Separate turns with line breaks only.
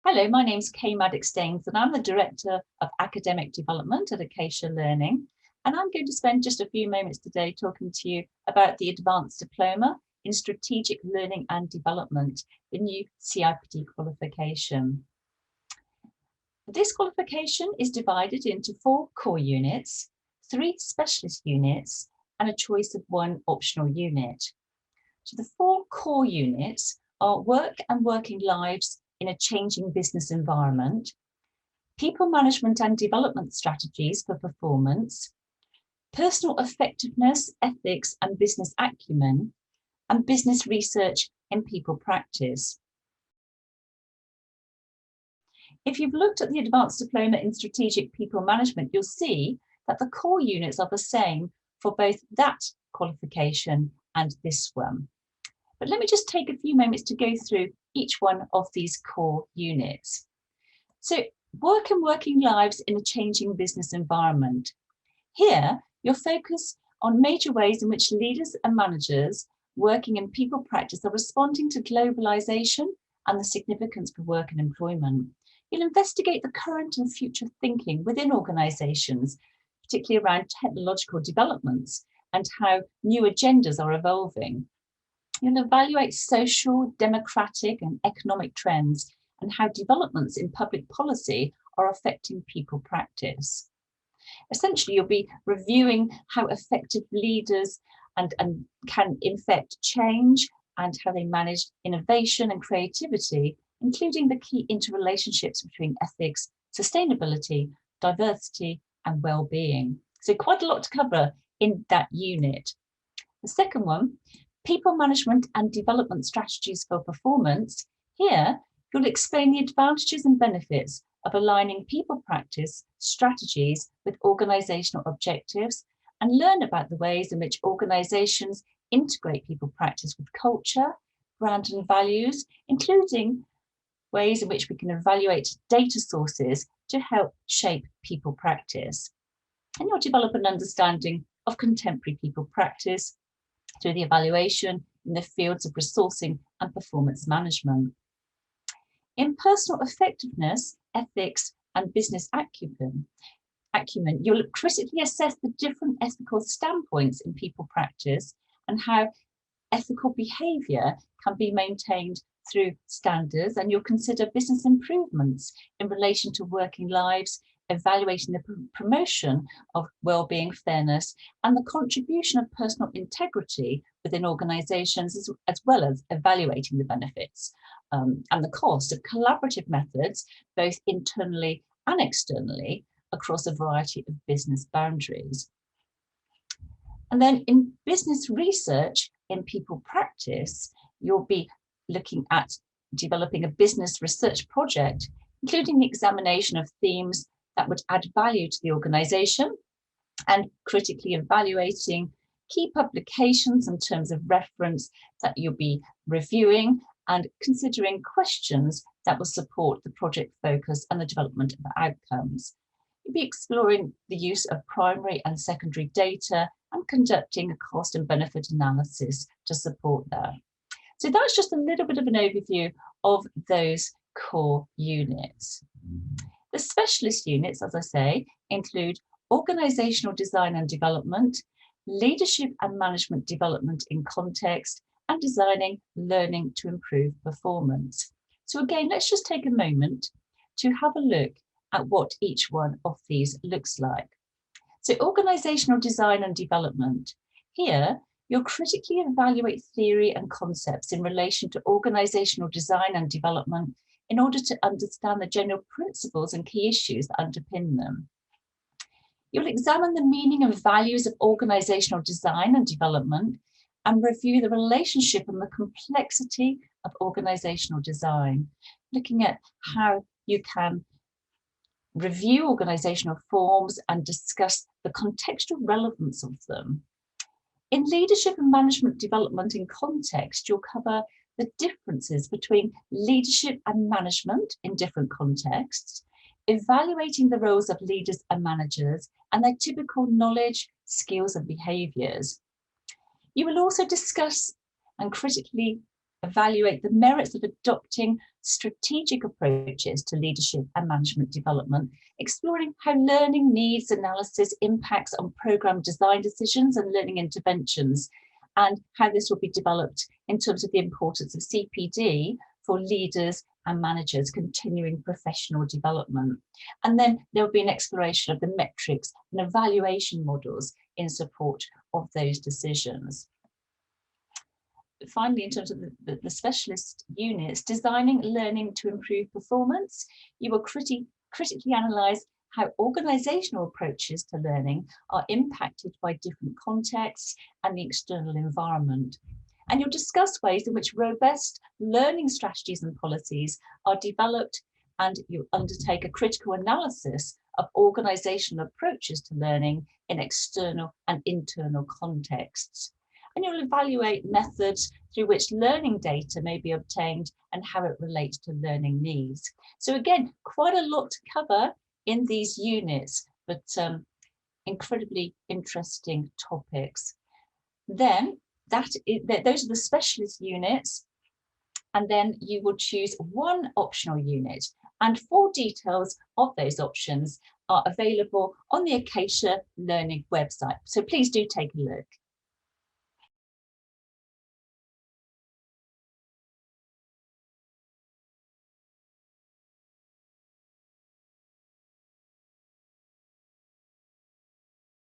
Hello, my name's Kay Maddox-Daines and I'm the Director of Academic Development at Acacia Learning. And I'm going to spend just a few moments today talking to you about the Advanced Diploma in Strategic Learning and Development, the new CIPD qualification. This qualification is divided into 4 core units, 3 specialist units, and a choice of 1 optional unit. So the 4 core units are work and working lives in a changing business environment, people management and development strategies for performance, personal effectiveness, ethics and business acumen, and business research in people practice. If you've looked at the Advanced Diploma in Strategic People Management, you'll see that the core units are the same for both that qualification and this one. But let me just take a few moments to go through each one of these core units. So, work and working lives in a changing business environment. Here, you'll focus on major ways in which leaders and managers working in people practice are responding to globalization and the significance for work and employment. You'll investigate the current and future thinking within organizations, particularly around technological developments and how new agendas are evolving. You'll evaluate social, democratic and economic trends and how developments in public policy are affecting people practice. Essentially, you'll be reviewing how effective leaders and can effect change and how they manage innovation and creativity, including the key interrelationships between ethics, sustainability, diversity and well-being. So quite a lot to cover in that unit. The second one, people management and development strategies for performance. Here, you'll explain the advantages and benefits of aligning people practice strategies with organisational objectives and learn about the ways in which organisations integrate people practice with culture, brand and values, including ways in which we can evaluate data sources to help shape people practice. And you'll develop an understanding of contemporary people practice through the evaluation in the fields of resourcing and performance management. In personal effectiveness, ethics and business acumen, you'll critically assess the different ethical standpoints in people practice and how ethical behaviour can be maintained through standards, and you'll consider business improvements in relation to working lives, evaluating the promotion of well-being, fairness, and the contribution of personal integrity within organisations, as well as evaluating the benefits and the cost of collaborative methods, both internally and externally, across a variety of business boundaries. And then in business research in people practice, you'll be looking at developing a business research project, including the examination of themes that would add value to the organisation and critically evaluating key publications in terms of reference that you'll be reviewing and considering questions that will support the project focus and the development of outcomes. You'll be exploring the use of primary and secondary data and conducting a cost and benefit analysis to support that. So that's just a little bit of an overview of those core units. The specialist units, as I say, include organisational design and development, leadership and management development in context, and designing learning to improve performance. So again, let's just take a moment to have a look at what each one of these looks like. So organisational design and development. Here, you'll critically evaluate theory and concepts in relation to organisational design and development in order to understand the general principles and key issues that underpin them. You'll examine the meaning and values of organisational design and development and review the relationship and the complexity of organisational design, looking at how you can review organisational forms and discuss the contextual relevance of them. In leadership and management development in context, you'll cover the differences between leadership and management in different contexts, evaluating the roles of leaders and managers and their typical knowledge, skills and behaviours. You will also discuss and critically evaluate the merits of adopting strategic approaches to leadership and management development, exploring how learning needs analysis impacts on programme design decisions and learning interventions, and how this will be developed in terms of the importance of CPD for leaders and managers continuing professional development. And then there will be an exploration of the metrics and evaluation models in support of those decisions. Finally, in terms of the specialist units, designing learning to improve performance, you will critically analyse how organisational approaches to learning are impacted by different contexts and the external environment. And you'll discuss ways in which robust learning strategies and policies are developed, and you undertake a critical analysis of organisational approaches to learning in external and internal contexts. And you'll evaluate methods through which learning data may be obtained and how it relates to learning needs. So again, quite a lot to cover in these units, but incredibly interesting topics. Then those are the specialist units, and then you will choose one optional unit, and full details of those options are available on the Acacia Learning website. So please do take a look.